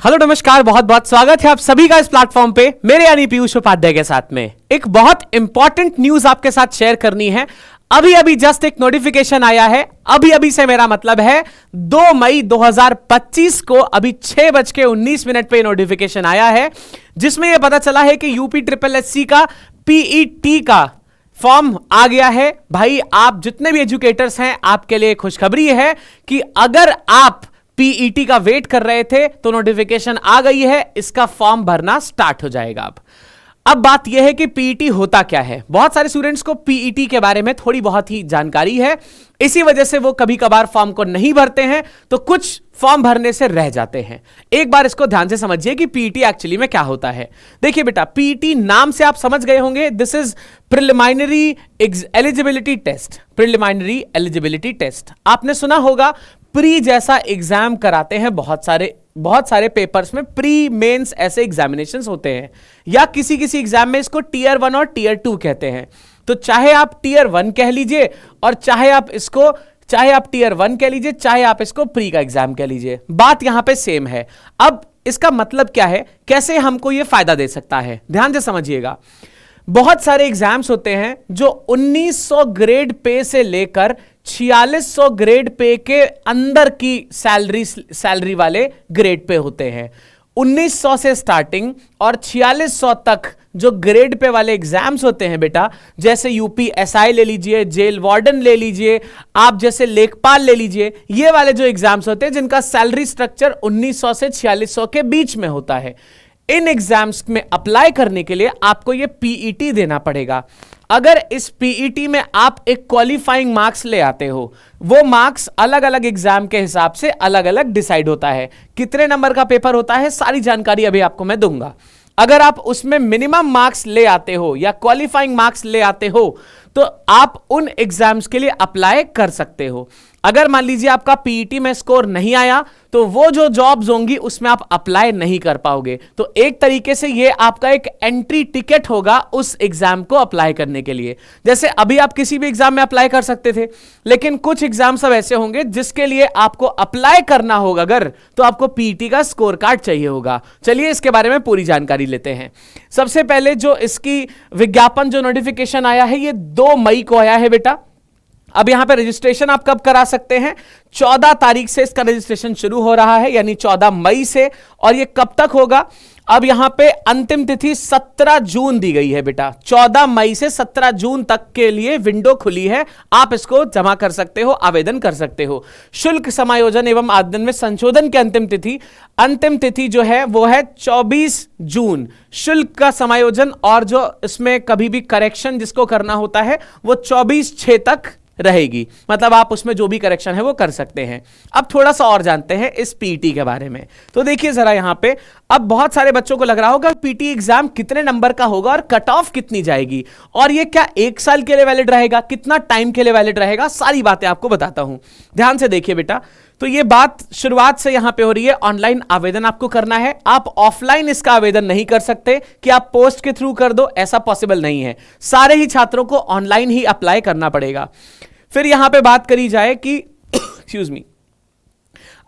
Hello नमस्कार, बहुत बहुत स्वागत है आप सभी का इस प्लेटफॉर्म पे मेरे यानी पीयूष उपाध्याय के साथ में। एक बहुत इंपॉर्टेंट न्यूज आपके साथ शेयर करनी है। अभी अभी जस्ट एक नोटिफिकेशन आया है। अभी अभी से मेरा मतलब है 2 मई 2025 को अभी 6:19 पे नोटिफिकेशन आया है, जिसमें यह पता चला है कि यूपी ट्रिपल एससी का पीईटी का फॉर्म आ गया है। भाई आप जितने भी एजुकेटर्स हैं, आपके लिए खुशखबरी है कि अगर आप पीईटी का वेट कर रहे थे तो नोटिफिकेशन आ गई है, इसका फॉर्म भरना स्टार्ट हो जाएगा। अब बात यह है कि पीईटी होता क्या है। बहुत सारे स्टूडेंट्स को पीईटी के बारे में थोड़ी बहुत ही जानकारी है, इसी वजह से वो कभी कभार फॉर्म को नहीं भरते हैं, तो कुछ फॉर्म भरने से रह जाते हैं। एक बार इसको ध्यान से समझिए कि पीईटी एक्चुअली में क्या होता है। देखिए बेटा, पीईटी नाम से आप समझ गए होंगे, this is preliminary eligibility test. Preliminary eligibility test आपने सुना होगा, प्री जैसा एग्जाम कराते हैं बहुत सारे पेपर्स में। प्री मेंस ऐसे एग्जामिनेशंस होते हैं, या किसी किसी एग्जाम में इसको टीयर 1 और टीयर 2 कहते हैं। तो चाहे आप टीयर 1 कह लीजिए और चाहे आप टीयर 1 कह लीजिए, चाहे आप इसको प्री का एग्जाम कह लीजिए, बात यहां पे सेम है। अब इसका मतलब क्या है, कैसे हमको यह फायदा दे सकता है, ध्यान से समझिएगा। बहुत सारे एग्जाम्स होते हैं जो 1900 ग्रेड पे से लेकर 4600 ग्रेड पे के अंदर की सैलरी वाले ग्रेड पे होते हैं। 1900 से स्टार्टिंग और 4600 तक जो ग्रेड पे वाले एग्जाम्स होते हैं बेटा, जैसे यूपी एसआई ले लीजिए, जेल वार्डन ले लीजिए, आप जैसे लेखपाल ले लीजिए, ये वाले जो एग्जाम्स होते हैं जिनका सैलरी स्ट्रक्चर 1900 से 4600 के बीच में होता है, इन एग्जाम्स में अप्लाई करने के लिए आपको यह पीईटी देना पड़ेगा। अगर इस पीईटी में आप एक क्वालिफाइंग मार्क्स ले आते हो, वो मार्क्स अलग अलग एग्जाम के हिसाब से अलग अलग डिसाइड होता है। कितने नंबर का पेपर होता है, सारी जानकारी अभी आपको मैं दूंगा। अगर आप उसमें मिनिमम मार्क्स ले आते हो या क्वालिफाइंग मार्क्स ले आते हो, तो आप उन एग्जाम्स के लिए अप्लाई कर सकते हो। अगर मान लीजिए आपका पीईटी में स्कोर नहीं आया, तो वो जो जॉब्स होंगी उसमें आप अप्लाई नहीं कर पाओगे। तो एक तरीके से ये आपका एक एंट्री टिकट होगा उस एग्जाम को अप्लाई करने के लिए। जैसे अभी आप किसी भी एग्जाम में अप्लाई कर सकते थे, लेकिन कुछ एग्जाम सब ऐसे होंगे जिसके लिए आपको अप्लाई करना होगा अगर, तो आपको पीईटी का स्कोर कार्ड चाहिए होगा। चलिए इसके बारे में पूरी जानकारी लेते हैं। सबसे पहले जो इसकी विज्ञापन, जो नोटिफिकेशन आया है, ये 2 मई को आया है बेटा। अब यहां पे रजिस्ट्रेशन आप कब करा सकते हैं, 14 तारीख से इसका रजिस्ट्रेशन शुरू हो रहा है, यानी 14 मई से, और ये कब तक होगा। अब यहां पे अंतिम तिथि 17 जून दी गई है बेटा। 14 मई से 17 जून तक के लिए विंडो खुली है, आप इसको जमा कर सकते हो, आवेदन कर सकते हो। शुल्क समायोजन एवं आवेदन में संशोधन की अंतिम तिथि जो है वो है 24 जून। शुल्क का समायोजन और जो इसमें कभी भी करेक्शन जिसको करना होता है वो 24/6 तक रहेगी, मतलब आप उसमें जो भी करेक्शन है वो कर सकते हैं। अब थोड़ा सा और जानते हैं इस पीटी के बारे में। तो देखिए जरा यहां पे, अब बहुत सारे बच्चों को लग रहा होगा पीटी एग्जाम कितने नंबर का होगा और कट ऑफ कितनी जाएगी, और ये क्या 1 साल के लिए वैलिड रहेगा, कितना टाइम के लिए वैलिड रहेगा, सारी बातें आपको बताता हूं। ध्यान से देखिए बेटा, तो ये बात शुरुआत से यहां पे हो रही है। ऑनलाइन आवेदन आपको करना है, आप ऑफलाइन इसका आवेदन नहीं कर सकते कि आप पोस्ट के थ्रू कर दो, ऐसा पॉसिबल नहीं है। सारे ही छात्रों को ऑनलाइन ही अप्लाई करना पड़ेगा। फिर यहां पे बात करी जाए कि एक्सक्यूज मी,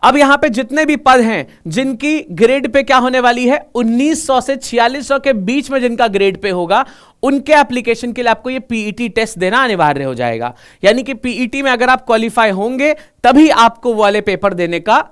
अब यहां पे जितने भी पद हैं जिनकी ग्रेड पे क्या होने वाली है, 1900 से 4600 के बीच में जिनका ग्रेड पे होगा, उनके एप्लीकेशन के लिए आपको ये पीईटी टेस्ट देना अनिवार्य हो जाएगा। यानी कि पीईटी में अगर आप क्वालिफाई होंगे तभी आपको वो वाले पेपर देने का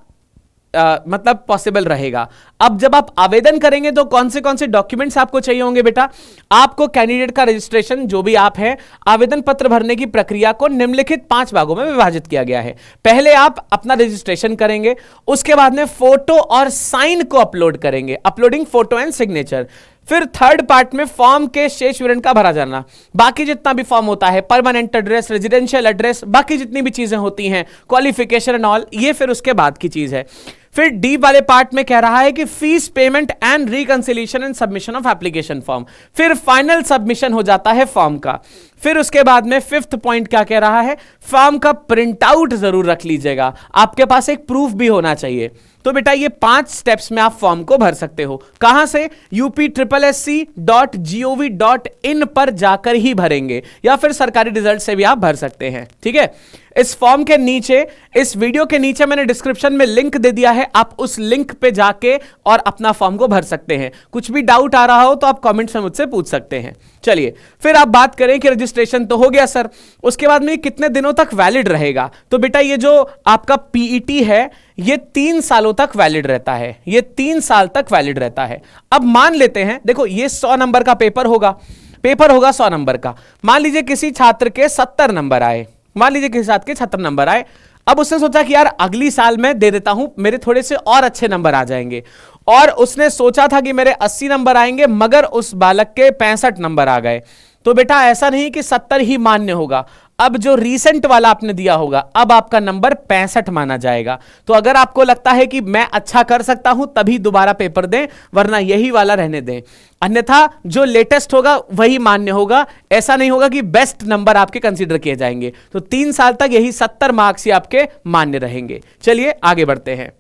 मतलब पॉसिबल रहेगा। अब जब आप आवेदन करेंगे तो कौन से डॉक्यूमेंट्स आपको चाहिए होंगे बेटा, आपको कैंडिडेट का रजिस्ट्रेशन, जो भी आप हैं, आवेदन पत्र भरने की प्रक्रिया को निम्नलिखित 5 भागों में विभाजित किया गया है। पहले आप अपना रजिस्ट्रेशन करेंगे, उसके बाद में फोटो और साइन को अपलोड करेंगे, अपलोडिंग फोटो एंड सिग्नेचर। फिर थर्ड पार्ट में फॉर्म के शेष विवरण का भरा जाना, बाकी जितना भी फॉर्म होता है, परमानेंट एड्रेस, रेजिडेंशियल एड्रेस, बाकी जितनी भी चीजें होती हैं, क्वालिफिकेशन एंड ऑल, ये फिर उसके बाद की चीज है। फिर डी वाले पार्ट में कह रहा है कि fees payment and reconciliation and submission of application form. फिर फाइनल सबमिशन हो जाता है फॉर्म का। फिर उसके बाद में फिफ्थ पॉइंट क्या कह रहा है, फॉर्म का प्रिंट आउट जरूर रख लीजिएगा, आपके पास एक प्रूफ भी होना चाहिए। तो बेटा ये 5 स्टेप्स में आप फॉर्म को भर सकते हो। कहां से? upSSC.gov.in पर जाकर ही भरेंगे, या फिर सरकारी रिजल्ट से भी आप भर सकते हैं। ठीक है, इस फॉर्म के नीचे, इस वीडियो के नीचे मैंने डिस्क्रिप्शन में लिंक दे दिया है, आप उस लिंक पे जाके और अपना फॉर्म को भर सकते हैं। कुछ भी डाउट आ रहा हो तो आप कमेंट्स में मुझसे पूछ सकते हैं। चलिए फिर आप बात करें कि रजिस्ट्रेशन तो हो गया सर, उसके बाद में कितने दिनों तक वैलिड रहेगा। तो बेटा ये जो आपका पीईटी है ये 3 सालों तक वैलिड रहता है, ये 3 साल तक वैलिड रहता है। अब मान लेते हैं, देखो ये 100 नंबर का पेपर होगा 100 नंबर का। मान लीजिए किसी छात्र के 70 नंबर आए, मान लीजिए किसी छात्र के 76 नंबर आए। अब उसने सोचा कि यार अगली साल मैं दे देता हूं, मेरे थोड़े से और अच्छे नंबर आ जाएंगे। और उसने सोचा था कि मेरे 80 नंबर आएंगे, मगर उस बालक के 65 नंबर आ गए। तो बेटा ऐसा नहीं कि 70 ही मान्य होगा, अब जो रीसेंट वाला आपने दिया होगा अब आपका नंबर 65 माना जाएगा। तो अगर आपको लगता है कि मैं अच्छा कर सकता हूं तभी दोबारा पेपर दें, वरना यही वाला रहने दें, अन्यथा जो लेटेस्ट होगा वही मान्य होगा। ऐसा नहीं होगा कि बेस्ट नंबर आपके कंसीडर किए जाएंगे। तो 3 साल तक यही 70 मार्क्स ही आपके मान्य रहेंगे। चलिए आगे बढ़ते हैं,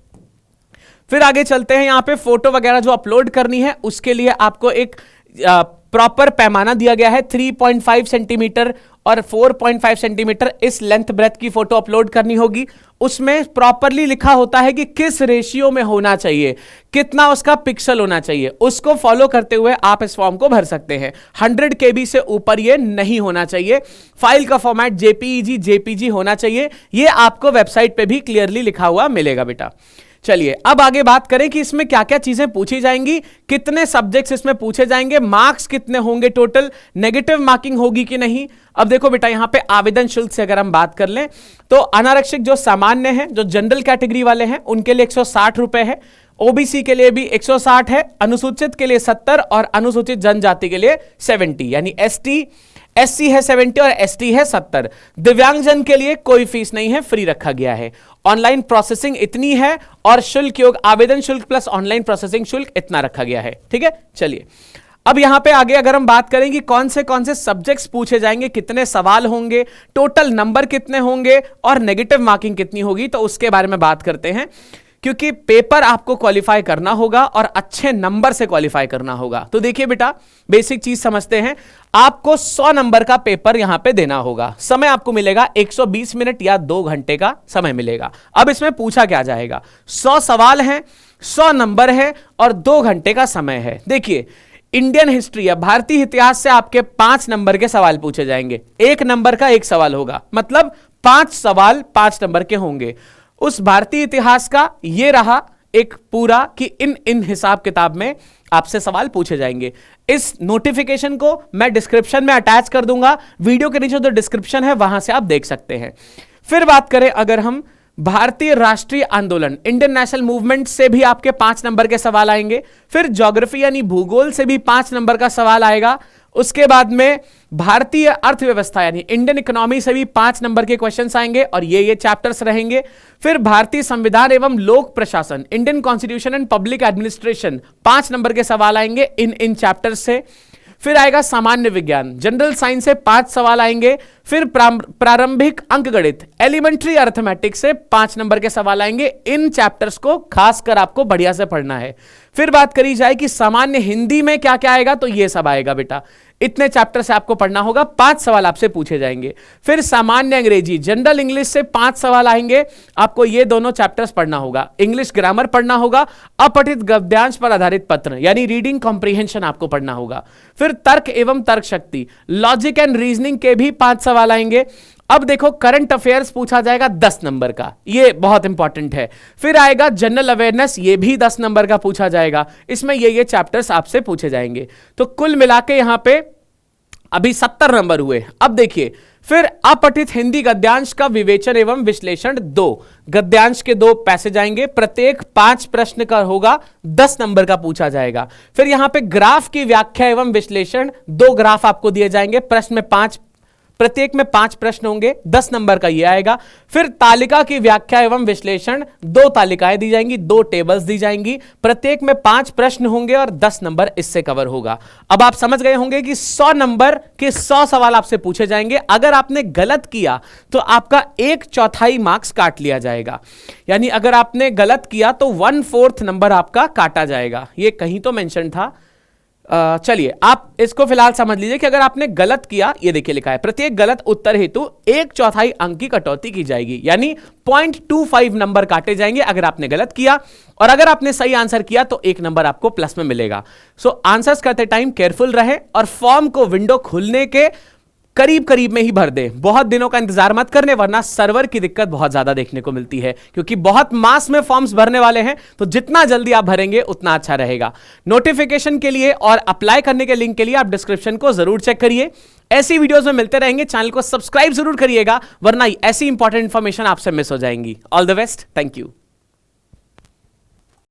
फिर आगे चलते हैं। यहां पे फोटो वगैरह जो अपलोड करनी है उसके लिए आपको एक प्रॉपर पैमाना दिया गया है। 3.5 सेंटीमीटर और 4.5 सेंटीमीटर इस लेंथ ब्रेथ की फोटो अपलोड करनी होगी। उसमें प्रॉपरली लिखा होता है कि किस रेशियो में होना चाहिए, कितना उसका पिक्सल होना चाहिए, उसको फॉलो करते हुए आप इस फॉर्म को भर सकते हैं। 100 KB से ऊपर ये नहीं होना चाहिए। फाइल का फॉर्मेट JPEG होना चाहिए। ये आपको वेबसाइट पे भी क्लियरली लिखा हुआ मिलेगा बेटा। चलिए अब आगे बात करें कि इसमें क्या क्या चीजें पूछी जाएंगी, कितने सब्जेक्ट्स इसमें पूछे जाएंगे, मार्क्स कितने होंगे टोटल, नेगेटिव मार्किंग होगी कि नहीं। अब देखो बेटा यहां पे आवेदन शुल्क से अगर हम बात कर लें तो अनारक्षित जो सामान्य है, जो जनरल कैटेगरी वाले हैं उनके लिए 160 रुपए है, ओबीसी के लिए भी 160 है, अनुसूचित के लिए 70 और अनुसूचित जनजाति के लिए 70, यानी SC है 70 और ST है 70। दिव्यांगजन के लिए कोई फीस नहीं है, फ्री रखा गया है। ऑनलाइन प्रोसेसिंग इतनी है और शुल्क योग आवेदन शुल्क प्लस ऑनलाइन प्रोसेसिंग शुल्क इतना रखा गया है। ठीक है, चलिए अब यहां पे आगे अगर हम बात करें कि कौन से सब्जेक्ट्स पूछे जाएंगे, कितने सवाल होंगे, टोटल नंबर कितने होंगे और नेगेटिव मार्किंग कितनी होगी, तो उसके बारे में बात करते हैं। क्योंकि पेपर आपको क्वालिफाई करना होगा और अच्छे नंबर से क्वालिफाई करना होगा। तो देखिए बेटा बेसिक चीज समझते हैं, आपको 100 नंबर का पेपर यहां पे देना होगा। समय आपको मिलेगा 120 मिनट या 2 घंटे का समय मिलेगा। अब इसमें पूछा क्या जाएगा, 100 सवाल हैं, 100 नंबर है और 2 घंटे का समय है। देखिए इंडियन हिस्ट्री या भारतीय इतिहास से आपके 5 नंबर के सवाल पूछे जाएंगे, 1 नंबर का 1 सवाल होगा, मतलब 5 सवाल 5 नंबर के होंगे। उस भारतीय इतिहास का ये रहा एक पूरा कि इन हिसाब किताब में आपसे सवाल पूछे जाएंगे। इस नोटिफिकेशन को मैं डिस्क्रिप्शन में अटैच कर दूंगा, वीडियो के नीचे जो डिस्क्रिप्शन है वहां से आप देख सकते हैं। फिर बात करें अगर हम भारतीय राष्ट्रीय आंदोलन, इंडियन नेशनल मूवमेंट से भी आपके 5 नंबर के सवाल आएंगे। फिर ज्योग्राफी यानी भूगोल से भी 5 नंबर का सवाल आएगा। उसके बाद में भारतीय अर्थव्यवस्था यानी इंडियन इकोनॉमी से भी 5 नंबर के क्वेश्चंस आएंगे और ये चैप्टर्स रहेंगे। फिर भारतीय संविधान एवं लोक प्रशासन, Indian constitution and public administration, 5 number के सवाल आएंगे इन चैप्टर्स से। फिर आएगा सामान्य विज्ञान, जनरल साइंस से 5 सवाल आएंगे। फिर प्रारंभिक अंकगणित, एलिमेंट्री अर्थमेटिक्स से 5 नंबर के सवाल आएंगे। इन चैप्टर्स को खासकर आपको बढ़िया से पढ़ना है। फिर बात करी जाए कि सामान्य हिंदी में क्या क्या आएगा, तो ये सब आएगा बेटा। इतने चैप्टर से आपको पढ़ना होगा, 5 सवाल आपसे पूछे जाएंगे। फिर सामान्य अंग्रेजी, जनरल इंग्लिश से 5 सवाल आएंगे, आपको ये दोनों चैप्टर्स पढ़ना होगा। इंग्लिश ग्रामर पढ़ना होगा, अपठित गद्यांश पर आधारित पत्र यानी रीडिंग कॉम्प्रिहेंशन आपको पढ़ना होगा। फिर तर्क एवं तर्क शक्ति, लॉजिक एंड रीजनिंग के भी 5 सवाल आएंगे। अब देखो करंट अफेयर्स पूछा जाएगा 10 नंबर का, ये बहुत इंपॉर्टेंट है। फिर आएगा जनरल अवेयरनेस, ये भी 10 नंबर का पूछा जाएगा। इसमें ये चैप्टर्स आपसे पूछे जाएंगे। तो कुल मिला के यहां पे अभी 70 नंबर हुए। अब देखिए फिर अपठित हिंदी गद्यांश का विवेचन एवं विश्लेषण 2, गद्यांश के 2 पैसेज आएंगे, प्रत्येक 5 प्रश्न का होगा, 10 नंबर का पूछा जाएगा। फिर यहां पे ग्राफ की व्याख्या एवं विश्लेषण 2 ग्राफ आपको दिए जाएंगे, प्रश्न में 5 प्रत्येक में 5 प्रश्न होंगे, 10 नंबर का ये आएगा। फिर तालिका की व्याख्या एवं विश्लेषण, 2 तालिकाएं दी जाएंगी, 2 टेबल्स दी जाएंगी, प्रत्येक में 5 प्रश्न होंगे और 10 नंबर इससे कवर होगा। अब आप समझ गए होंगे कि 100 नंबर के 100 सवाल आपसे पूछे जाएंगे। अगर आपने गलत किया तो आपका 1/4 मार्क्स काट लिया जाएगा, यानी अगर आपने गलत किया तो 1/4 नंबर आपका काटा जाएगा। ये कहीं तो मेंशन था, चलिए आप इसको फिलहाल समझ लीजिए कि अगर आपने गलत किया, ये देखिए लिखा है प्रत्येक गलत उत्तर हेतु 1/4 अंक की कटौती की जाएगी, यानी 0.25 नंबर काटे जाएंगे अगर आपने गलत किया, और अगर आपने सही आंसर किया तो 1 नंबर आपको प्लस में मिलेगा। सो आंसर्स करते टाइम केयरफुल रहे और फॉर्म को विंडो खुलने के करीब करीब में ही भर दे। बहुत दिनों का इंतजार मत करने, वरना सर्वर की दिक्कत बहुत ज्यादा देखने को मिलती है, क्योंकि बहुत मास में फॉर्म्स भरने वाले हैं। तो जितना जल्दी आप भरेंगे उतना अच्छा रहेगा। नोटिफिकेशन के लिए और अप्लाई करने के लिंक के लिए आप डिस्क्रिप्शन को जरूर चेक करिए। ऐसी वीडियोस में मिलते रहेंगे, चैनल को सब्सक्राइब जरूर करिएगा, वरना ऐसी इंपॉर्टेंट इंफॉर्मेशन आपसे मिस हो जाएंगी। All the best, thank you.